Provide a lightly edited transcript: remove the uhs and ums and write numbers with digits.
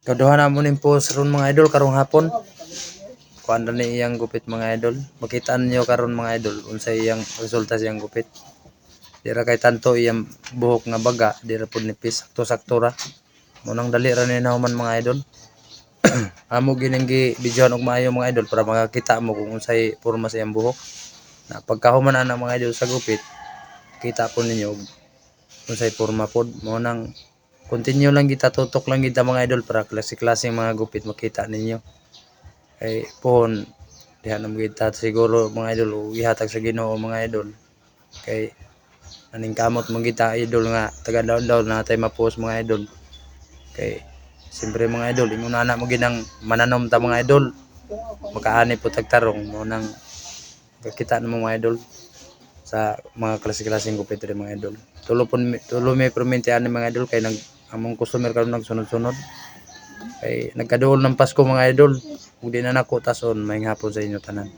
Kaduha na mo ning post ron mga idol karong hapon. Kuan na ni iyang gupit mga idol. Makitaan niyo karon mga idol unsay iyang resulta sa iyang gupit. Dira kay tanto iyang buhok nga baga, dira pud nipis sakto-sakto ra. Munang dali ra ni nahuman mga idol. Amo gining gi-videohan og maayo mga idol para makakita mo kung unsay porma sa iyang buhok. Na pagkahuman ana mga idol sa gupit, kita po ninyo unsay porma pod. Mo nang continue lang kita, tutok lang kita mga idol para klase-klase mga gupit makita ninyo. Kay pohon diha na kita siguro mga idol o ihatag sa Ginoo mga idol. Kay aning kamot man kita idol nga taga daw natay ma-post mga idol. Kay siyempre mga idol ingon na mo ginang mananom ta mga idol. Makaani po tagtarong mo nang kita na mga idol sa mga klase-klaseng gupit rin mga idol. Tulo may permente ani mga idol kay among customer karon nagsunod-sunod. Kay nagkaduol ng Pasko mga idol. Kung di na nako tason may hapon sa inyo tanan.